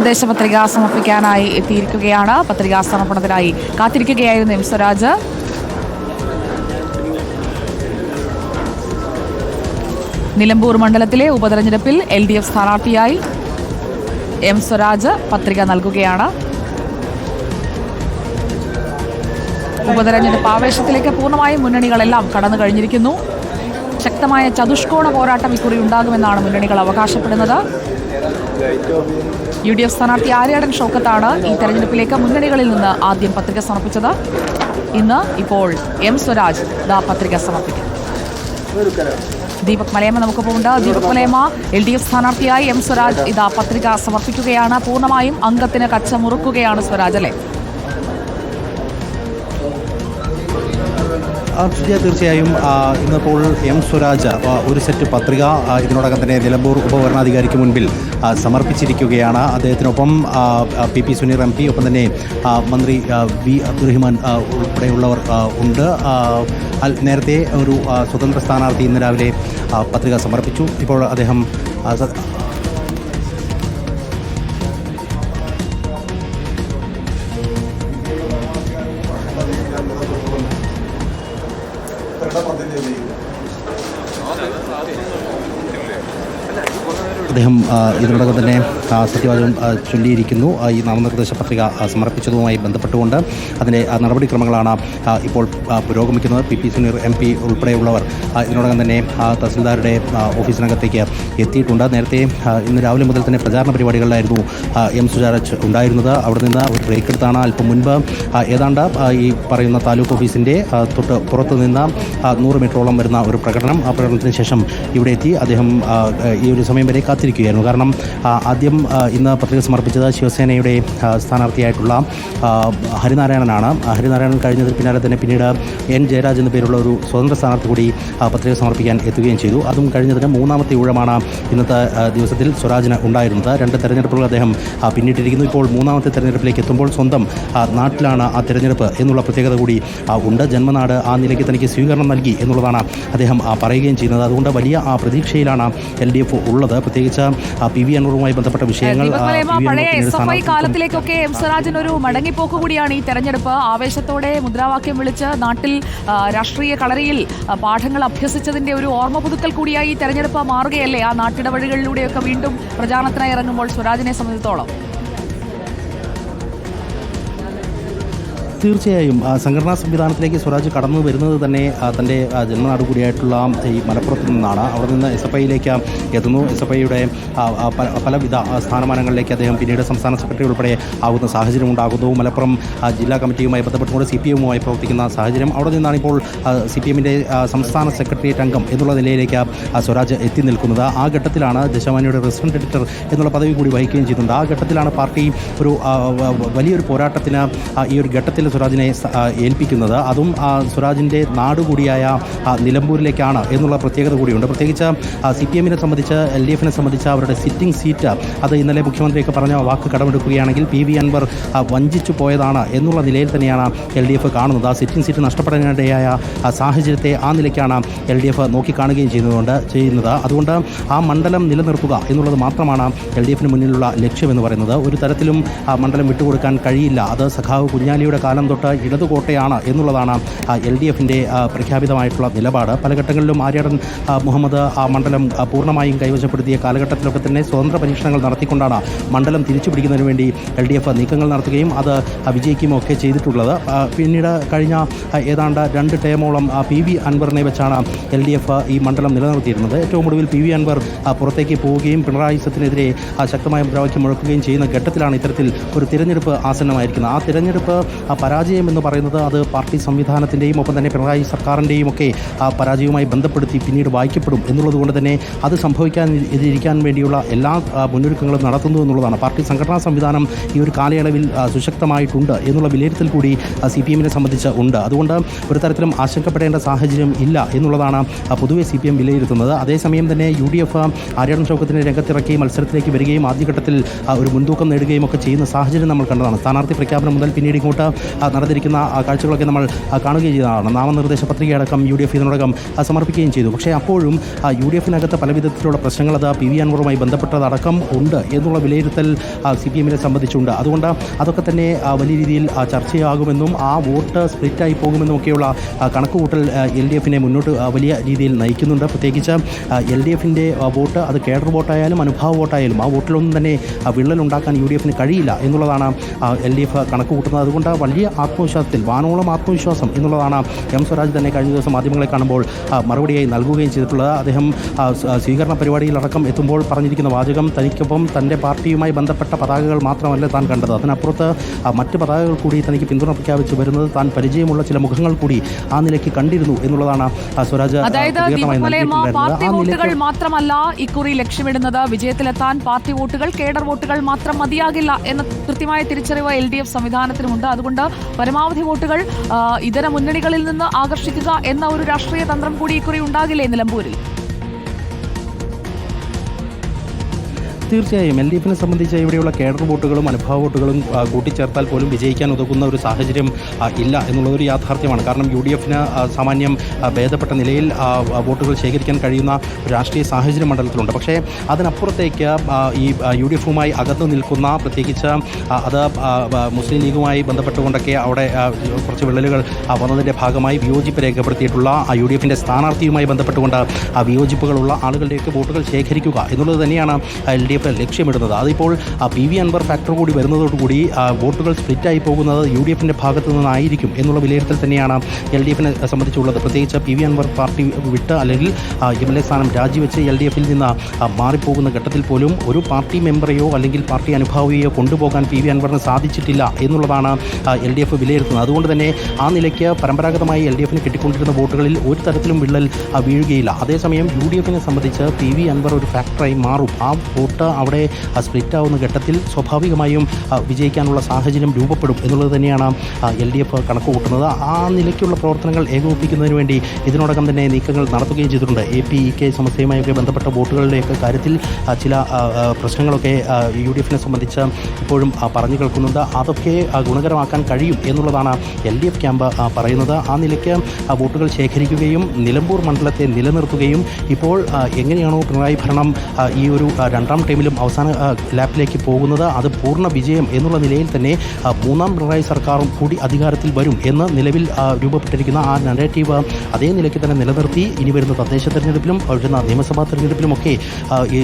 നാമനിർദ്ദേശ പത്രിക സമർപ്പിക്കാനായി എത്തിയിരിക്കുകയാണ്. പത്രികാ സമർപ്പണത്തിനായി കാത്തിരിക്കുകയായിരുന്നു എം സ്വരാജ്. നിലമ്പൂർ മണ്ഡലത്തിലെ ഉപതെരഞ്ഞെടുപ്പിൽ LDF സ്ഥാനാർത്ഥിയായി എം സ്വരാജ് പത്രിക നൽകുകയാണ്. ഉപതെരഞ്ഞെടുപ്പ് ആവേശത്തിലേക്ക് പൂർണ്ണമായും മുന്നണികളെല്ലാം കടന്നു കഴിഞ്ഞിരിക്കുന്നു. ശക്തമായ ചതുഷ്കോണ പോരാട്ടം ഇക്കുറി ഉണ്ടാകുമെന്നാണ് മുന്നണികൾ അവകാശപ്പെടുന്നത്. UDF സ്ഥാനാർത്ഥി ആര്യാടൻ ഷൗക്കത്താണ് ഈ തെരഞ്ഞെടുപ്പിലേക്ക് മുന്നണികളിൽ നിന്ന് ആദ്യം പത്രിക സമർപ്പിച്ചത്. ഇപ്പോൾ എം സ്വരാജ് പത്രിക സമർപ്പിക്കും. ദീപക് മലയമ്മ നമുക്കൊപ്പമുണ്ട്. ദീപക് മലയമ്മ, LDF സ്ഥാനാർത്ഥിയായി എം സ്വരാജ് പത്രിക സമർപ്പിക്കുകയാണ്. പൂർണ്ണമായും അംഗത്തിന് കച്ച മുറുക്കുകയാണ് സ്വരാജ്, അല്ലേ? തീർച്ചയായും ഇന്നിപ്പോൾ എം സ്വരാജ് ഒരു സെറ്റ് പത്രിക ഇതിനോടകം തന്നെ നിലമ്പൂർ ഉപവരണാധികാരിക്ക് മുൻപിൽ സമർപ്പിച്ചിരിക്കുകയാണ്. അദ്ദേഹത്തിനൊപ്പം PP സുനീർ MP, ഒപ്പം തന്നെ മന്ത്രി V അബ്ദുറഹിമാൻ ഉൾപ്പെടെയുള്ളവർ ഉണ്ട്. നേരത്തെ ഒരു സ്വതന്ത്ര സ്ഥാനാർത്ഥി ഇന്ന് രാവിലെ പത്രിക സമർപ്പിച്ചു. ഇപ്പോൾ അദ്ദേഹം ഇതിനോടകം തന്നെ സത്യവാചകം ചൊല്ലിയിരിക്കുന്നു. ഈ നാമനിർദ്ദേശ പത്രിക സമർപ്പിച്ചതുമായി ബന്ധപ്പെട്ടുകൊണ്ട് അതിൻ്റെ നടപടിക്രമങ്ങളാണ് ഇപ്പോൾ പുരോഗമിക്കുന്നത്. PP സുനീർ MP ഉൾപ്പെടെയുള്ളവർ ഇതിനോടകം തന്നെ തഹസിൽദാരുടെ ഓഫീസിനകത്തേക്ക് എത്തിയിട്ടുണ്ട്. നേരത്തെ ഇന്ന് രാവിലെ മുതൽ തന്നെ പ്രചാരണ പരിപാടികളിലായിരുന്നു എം സ്വരാജ് ഉണ്ടായിരുന്നത്. അവിടെ നിന്ന് ഒരു ബ്രേക്ക് എടുത്താണ് അല്പം മുൻപ് ഏതാണ്ട് ഈ പറയുന്ന താലൂക്ക് ഓഫീസിൻ്റെ തൊട്ട് പുറത്തു നിന്ന് 100 മീറ്ററോളം വരുന്ന ഒരു പ്രകടനം. ആ പ്രകടനത്തിന് ശേഷം ഇവിടെ എത്തി അദ്ദേഹം ഈ ഒരു സമയം വരെ കാത്തിരിക്കുകയായിരുന്നു. കാരണം ആദ്യം ഇന്ന് പത്രിക സമർപ്പിച്ചത് ശിവസേനയുടെ സ്ഥാനാർത്ഥിയായിട്ടുള്ള ഹരിനാരായണനാണ്. ഹരിനാരായണൻ കഴിഞ്ഞതിന് പിന്നാലെ തന്നെ പിന്നീട് N ജയരാജ് എന്ന പേരുള്ള ഒരു സ്വതന്ത്ര സ്ഥാനാർത്ഥി കൂടി പത്രിക സമർപ്പിക്കാൻ എത്തുകയും ചെയ്തു. അതും കഴിഞ്ഞതിന് മൂന്നാമത്തെ ഊഴമാണ് ഇന്നത്തെ ദിവസത്തിൽ സ്വരാജിന് ഉണ്ടായിരുന്നത്. 2 തെരഞ്ഞെടുപ്പുകൾ അദ്ദേഹം പിന്നിട്ടിരിക്കുന്നു. ഇപ്പോൾ മൂന്നാമത്തെ തെരഞ്ഞെടുപ്പിലേക്ക് എത്തുമ്പോൾ സ്വന്തം നാട്ടിലാണ് ആ തെരഞ്ഞെടുപ്പ് എന്നുള്ള പ്രത്യേകത കൂടി ഉണ്ട്. ജന്മനാട് ആ നിലയ്ക്ക് തനിക്ക് സ്വീകരണം നൽകി എന്നുള്ളതാണ് അദ്ദേഹം പറയുകയും ചെയ്യുന്നത്. അതുകൊണ്ട് വലിയ പ്രതീക്ഷയിലാണ് LDF ഉള്ളത്. പ്രത്യേകിച്ച് PV അൻവറുമായി ബന്ധപ്പെട്ട വിഷയങ്ങൾ കാലത്തിലേക്കൊക്കെ എം സ്വരാജിന് ഒരു മടങ്ങിപ്പോക്ക് കൂടിയാണ് ഈ തെരഞ്ഞെടുപ്പ്. ആവേശത്തോടെ മുദ്രാവാക്യം വിളിച്ച് നാട്ടിൽ രാഷ്ട്രീയ കളരിയിൽ പാഠങ്ങൾ അഭ്യസിച്ചതിന്റെ ഒരു ഓർമ്മ പുതുക്കൽ കൂടിയായി ഈ തെരഞ്ഞെടുപ്പ് മാറുകയല്ലേ? ആ നാട്ടിടവഴികളിലൂടെയൊക്കെ വീണ്ടും പ്രചാരണത്തിനായി ഇറങ്ങുമ്പോൾ സ്വരാജിനെ സംബന്ധിച്ചിടത്തോളം തീർച്ചയായും സംഘടനാ സംവിധാനത്തിലേക്ക് സ്വരാജ് കടന്നു വരുന്നത് തന്നെ തൻ്റെ ജന്മനാട് കൂടിയായിട്ടുള്ള ഈ മലപ്പുറത്ത് നിന്നാണ്. അവിടെ നിന്ന് SFIയിലേക്ക് എത്തുന്നു. SFIയുടെ പലവിധ സ്ഥാനമാനങ്ങളിലേക്ക് അദ്ദേഹം പിന്നീട് സംസ്ഥാന സെക്രട്ടറി ഉൾപ്പെടെ ആകുന്ന സാഹചര്യം ഉണ്ടാകുന്നു. മലപ്പുറം ജില്ലാ കമ്മിറ്റിയുമായി ബന്ധപ്പെട്ടുകൊണ്ട് CPMുമായി പ്രവർത്തിക്കുന്ന സാഹചര്യം. അവിടെ നിന്നാണ് ഇപ്പോൾ CPMിൻ്റെ സംസ്ഥാന സെക്രട്ടേറിയറ്റ് അംഗം എന്നുള്ള നിലയിലേക്ക് സ്വരാജ് എത്തി നിൽക്കുന്നത്. ആ ഘട്ടത്തിലാണ് ദേശാഭിമാനിയുടെ റെസിഡന്റ് എഡിറ്റർ എന്നുള്ള പദവി കൂടി വഹിക്കുകയും ചെയ്യുന്നുണ്ട്. ആ ഘട്ടത്തിലാണ് പാർട്ടി ഒരു വലിയൊരു പോരാട്ടത്തിന് ഈ ഒരു ഘട്ടത്തിൽ സ്വരാജിനെ ഏൽപ്പിക്കുന്നത്. അതും സ്വരാജിൻ്റെ നാടുകൂടിയായ നിലമ്പൂരിലേക്കാണ് എന്നുള്ള പ്രത്യേകത കൂടിയുണ്ട്. പ്രത്യേകിച്ച് CPMിനെ സംബന്ധിച്ച് LDFിനെ സംബന്ധിച്ച് അവരുടെ സിറ്റിംഗ് സീറ്റ് അത് ഇന്നലെ മുഖ്യമന്ത്രിയൊക്കെ പറഞ്ഞ വാക്ക് കടമെടുക്കുകയാണെങ്കിൽ PV അൻവർ വഞ്ചിച്ചു പോയതാണ് എന്നുള്ള നിലയിൽ തന്നെയാണ് LDF കാണുന്നത്. ആ സിറ്റിംഗ് സീറ്റ് നഷ്ടപ്പെടാനിടയായ സാഹചര്യത്തെ ആ നിലയ്ക്കാണ് LDF നോക്കിക്കാണുകയും ചെയ്യുന്നത്. അതുകൊണ്ട് ആ മണ്ഡലം നിലനിർത്തുക എന്നുള്ളത് മാത്രമാണ് LDFിന് മുന്നിലുള്ള ലക്ഷ്യമെന്ന് പറയുന്നത്. ഒരു തരത്തിലും ആ മണ്ഡലം വിട്ടുകൊടുക്കാൻ കഴിയില്ല. അത് സഖാവ് കുഞ്ഞാലിയുടെ കാലം തൊട്ട് ഇടതുകോട്ടയാണ് എന്നുള്ളതാണ് LDFിൻ്റെ പ്രഖ്യാപിതമായിട്ടുള്ള നിലപാട്. പല ഘട്ടങ്ങളിലും ആര്യാടൻ മുഹമ്മദ് ആ മണ്ഡലം പൂർണ്ണമായും കൈവശപ്പെടുത്തിയ കാലഘട്ടത്തിലൊക്കെ തന്നെ സ്വതന്ത്ര പരീക്ഷണങ്ങൾ നടത്തിക്കൊണ്ടാണ് മണ്ഡലം തിരിച്ചു പിടിക്കുന്നതിന് വേണ്ടി LDF നീക്കങ്ങൾ നടത്തുകയും അത് വിജയിക്കുകയും ഒക്കെ ചെയ്തിട്ടുള്ളത്. പിന്നീട് കഴിഞ്ഞ ഏതാണ്ട് 2 ടേമോളം PV അൻവറിനെ വെച്ചാണ് LDF ഈ മണ്ഡലം നിലനിർത്തിയിരുന്നത്. ഏറ്റവും ഒടുവിൽ PV അൻവർ പുറത്തേക്ക് പോവുകയും പിണറായി സത്തിനെതിരെ ശക്തമായ മുദ്രാവാക്യം മുഴക്കുകയും ചെയ്യുന്ന ഘട്ടത്തിലാണ് ഇത്തരത്തിൽ ഒരു തിരഞ്ഞെടുപ്പ് ആസന്നമായിരിക്കുന്നത്. ആ തിരഞ്ഞെടുപ്പ് പരാജയം എന്ന് പറയുന്നത് അത് പാർട്ടി സംവിധാനത്തിൻ്റെയും ഒപ്പം തന്നെ പിണറായി സർക്കാരിൻ്റെയും ഒക്കെ പരാജയവുമായി ബന്ധപ്പെടുത്തി പിന്നീട് വായിക്കപ്പെടും എന്നുള്ളതുകൊണ്ട് തന്നെ അത് സംഭവിക്കാതിരിക്കാൻ വേണ്ടിയുള്ള എല്ലാ മുന്നൊരുക്കങ്ങളും നടത്തുന്നു എന്നുള്ളതാണ്. പാർട്ടി സംഘടനാ സംവിധാനം ഈ ഒരു കാലയളവിൽ സുശക്തമായിട്ടുണ്ട് എന്നുള്ള വിലയിരുത്തൽ കൂടി CPMിനെ സംബന്ധിച്ച് ഉണ്ട്. അതുകൊണ്ട് ഒരു തരത്തിലും ആശങ്കപ്പെടേണ്ട സാഹചര്യം ഇല്ല എന്നുള്ളതാണ് പൊതുവെ CPM വിലയിരുത്തുന്നത്. അതേസമയം തന്നെ UDF ആര്യാടൻ ഷൗക്കത്തിനെ രംഗത്തിറക്കി മത്സരത്തിലേക്ക് വരികയും ആദ്യഘട്ടത്തിൽ ഒരു മുൻതൂക്കം നേടുകയും ഒക്കെ ചെയ്യുന്ന സാഹചര്യം നമ്മൾ കണ്ടതാണ്. സ്ഥാനാർത്ഥി പ്രഖ്യാപനം മുതൽ പിന്നീട് ഇങ്ങോട്ട് നടന്നിരിക്കുന്ന കാഴ്ചകളൊക്കെ നമ്മൾ കാണുകയും ചെയ്തതാണ്. നാമനിർദ്ദേശ പത്രികയടക്കം UDF ഇതിനോടകം സമർപ്പിക്കുകയും ചെയ്തു. പക്ഷേ അപ്പോഴും UDF-നകത്ത് പല വിധത്തിലുള്ള പ്രശ്നങ്ങൾ അത് PV അൻവറുമായി ബന്ധപ്പെട്ടതടക്കം ഉണ്ട് എന്നുള്ള വിലയിരുത്തൽ CPM-നെ സംബന്ധിച്ചുണ്ട്. അതുകൊണ്ട് അതൊക്കെ തന്നെ വലിയ രീതിയിൽ ചർച്ചയാകുമെന്നും ആ വോട്ട് സ്പ്ലിറ്റായി പോകുമെന്നും ഒക്കെയുള്ള കണക്കുകൂട്ടൽ LDF-നെ മുന്നോട്ട് വലിയ രീതിയിൽ നയിക്കുന്നുണ്ട്. പ്രത്യേകിച്ച് LDF-ൻ്റെ വോട്ട് അത് കേഡർ വോട്ടായാലും അനുഭാവ വോട്ടായാലും ആ വോട്ടിലൊന്നും തന്നെ വിള്ളലുണ്ടാക്കാൻ UDF-ന് കഴിയില്ല എന്നുള്ളതാണ് LDF കണക്ക് കൂട്ടുന്നത്. അതുകൊണ്ട് വലിയ ആത്മവിശ്വാസത്തിൽ വാനോളം ആത്മവിശ്വാസം എന്നുള്ളതാണ് M സ്വരാജ് തന്നെ കഴിഞ്ഞ ദിവസം മാധ്യമങ്ങളെ കാണുമ്പോൾ മറുപടിയായി നൽകുകയും ചെയ്തിട്ടുള്ളത്. അദ്ദേഹം സ്വീകരണ പരിപാടിയിലടക്കം എത്തുമ്പോൾ പറഞ്ഞിരിക്കുന്ന വാചകം തനിക്കൊപ്പം തൻ്റെ പാർട്ടിയുമായി ബന്ധപ്പെട്ട പതാകകൾ മാത്രമല്ല താൻ കണ്ടത്, അതിനപ്പുറത്ത് മറ്റ് പതാകകൾ കൂടി തനിക്ക് പിന്തുണ പ്രഖ്യാപിച്ച് വരുന്നത് താൻ പരിചയമുള്ള ചില മുഖങ്ങൾ കൂടി ആ നിലയ്ക്ക് കണ്ടിരുന്നു എന്നുള്ളതാണ് സ്വരാജ്. അതായത് പാർട്ടി വോട്ടുകൾ മാത്രമല്ല ഇക്കുറി ലക്ഷ്യമിടുന്നത്, വിജയത്തിലെത്താൻ പാർട്ടി വോട്ടുകൾ കേഡർ വോട്ടുകൾ മാത്രം മതിയാകില്ല എന്ന കൃത്യമായ തിരിച്ചറിവ് LDF സംവിധാനത്തിനുമുണ്ട്. അതുകൊണ്ട് പരമാവധി വോട്ടുകൾ ഇതര മുന്നണികളിൽ നിന്ന് ആകർഷിക്കുക എന്ന ഒരു രാഷ്ട്രീയ തന്ത്രം കൂടി ഇക്കുറി ഉണ്ടാകില്ലേ നിലമ്പൂരിൽ? തീർച്ചയായും LDF-നെ സംബന്ധിച്ച് ഇവിടെയുള്ള കേഡർ വോട്ടുകളും അനുഭാവ വോട്ടുകളും കൂട്ടിച്ചേർത്താൽ പോലും വിജയിക്കാൻ ഉതകുന്ന ഒരു സാഹചര്യം ഇല്ല എന്നുള്ളതൊരു യാഥാർത്ഥ്യമാണ്. കാരണം UDF-ന് സാമാന്യം ഭേദപ്പെട്ട നിലയിൽ വോട്ടുകൾ ശേഖരിക്കാൻ കഴിയുന്ന രാഷ്ട്രീയ സാഹചര്യം മണ്ഡലത്തിലുണ്ട്. പക്ഷേ അതിനപ്പുറത്തേക്ക് ഈ UDF-യുമായി അകന്നു നിൽക്കുന്ന, പ്രത്യേകിച്ച് അത് മുസ്ലിം ലീഗുമായി ബന്ധപ്പെട്ടുകൊണ്ടൊക്കെ അവിടെ കുറച്ച് വിള്ളലുകൾ വന്നതിൻ്റെ ഭാഗമായി വിയോജിപ്പ് രേഖപ്പെടുത്തിയിട്ടുള്ള UDF-ൻ്റെ സ്ഥാനാർത്ഥിയുമായി ബന്ധപ്പെട്ടുകൊണ്ട് വിയോജിപ്പുകളുള്ള ആളുകളുടെയൊക്കെ വോട്ടുകൾ ശേഖരിക്കുക എന്നുള്ളത് തന്നെയാണ് LDF ലക്ഷ്യമിടുന്നത്. അതിപ്പോൾ PV അൻവർ ഫാക്ടർ കൂടി വരുന്നതോടുകൂടി വോട്ടുകൾ സ്പ്ലിറ്റായി പോകുന്നത് UDF-ൻ്റെ ഭാഗത്തു നിന്നായിരിക്കും എന്നുള്ള വിലയിരുത്തൽ തന്നെയാണ് LDF-നെ സംബന്ധിച്ചുള്ളത്. പ്രത്യേകിച്ച് PV അൻവർ പാർട്ടി വിട്ട് അല്ലെങ്കിൽ MLA സ്ഥാനം രാജിവെച്ച് LDF-ൽ നിന്ന് മാറിപ്പോകുന്ന ഘട്ടത്തിൽ പോലും ഒരു പാർട്ടി മെമ്പറെയോ അല്ലെങ്കിൽ പാർട്ടി അനുഭാവിയെയോ കൊണ്ടുപോകാൻ PV അൻവറിന് സാധിച്ചിട്ടില്ല എന്നുള്ളതാണ് LDF വിലയിരുത്തുന്നത്. അതുകൊണ്ട് തന്നെ ആ നിലയ്ക്ക് പരമ്പരാഗതമായി LDF-ന് കിട്ടിക്കൊണ്ടിരുന്ന വോട്ടുകളിൽ ഒരു തരത്തിലും വിള്ളൽ വീഴുകയില്ല. അതേസമയം UDF-നെ സംബന്ധിച്ച് PV അൻവർ ഒരു ഫാക്ടറായി മാറും. ആ വോട്ട് അവിടെ സ്പ്ലിറ്റാവുന്ന ഘട്ടത്തിൽ സ്വാഭാവികമായും വിജയിക്കാനുള്ള സാഹചര്യം രൂപപ്പെടും എന്നുള്ളത് തന്നെയാണ് LDF കണക്ക് കൂട്ടുന്നത്. ആ നിലയ്ക്കുള്ള പ്രവർത്തനങ്ങൾ ഏകോപിപ്പിക്കുന്നതിന് വേണ്ടി ഇതിനോടകം തന്നെ നീക്കങ്ങൾ നടത്തുകയും ചെയ്തിട്ടുണ്ട്. APEK സമസ്യയുമായൊക്കെ ബന്ധപ്പെട്ട വോട്ടുകളുടെയൊക്കെ കാര്യത്തിൽ ചില പ്രശ്നങ്ങളൊക്കെ UDF-നെ സംബന്ധിച്ച് ഇപ്പോഴും പറഞ്ഞു കേൾക്കുന്നുണ്ട്. അതൊക്കെ ഗുണകരമാക്കാൻ കഴിയും എന്നുള്ളതാണ് LDF ക്യാമ്പ് പറയുന്നത്. ആ നിലയ്ക്ക് വോട്ടുകൾ ശേഖരിക്കുകയും നിലമ്പൂർ മണ്ഡലത്തെ നിലനിർത്തുകയും ഇപ്പോൾ എങ്ങനെയാണോ പിണറായി ഭരണം ഈ ഒരു രണ്ടാം ടൈമിലും അവസാന ലാപ്പിലേക്ക് പോകുന്നത് അത് പൂർണ്ണ വിജയം എന്നുള്ള നിലയിൽ തന്നെ മൂന്നാം പിണറായി സർക്കാരും കൂടി അധികാരത്തിൽ വരും എന്ന് നിലവിൽ രൂപപ്പെട്ടിരിക്കുന്ന ആ നറേറ്റീവ് അതേ നിലയ്ക്ക് തന്നെ നിലനിർത്തി ഇനി വരുന്ന തദ്ദേശ തെരഞ്ഞെടുപ്പിലും വരുന്ന നിയമസഭാ തെരഞ്ഞെടുപ്പിലുമൊക്കെ ഈ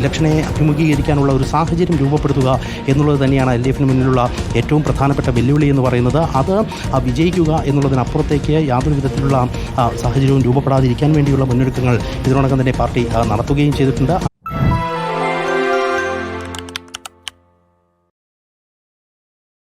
ഇലക്ഷനെ അഭിമുഖീകരിക്കാനുള്ള ഒരു സാഹചര്യം രൂപപ്പെടുത്തുക എന്നുള്ളത് തന്നെയാണ് LDF-ന് മുന്നിലുള്ള ഏറ്റവും പ്രധാനപ്പെട്ട വെല്ലുവിളി എന്ന് പറയുന്നത്. അത് വിജയിക്കുക എന്നുള്ളതിനപ്പുറത്തേക്ക് യാതൊരു വിധത്തിലുള്ള സാഹചര്യവും രൂപപ്പെടാതിരിക്കാൻ വേണ്ടിയുള്ള മുന്നൊരുക്കങ്ങൾ ഇതിനോടകം തന്നെ പാർട്ടി നടത്തുകയും ചെയ്തിട്ടുണ്ട്.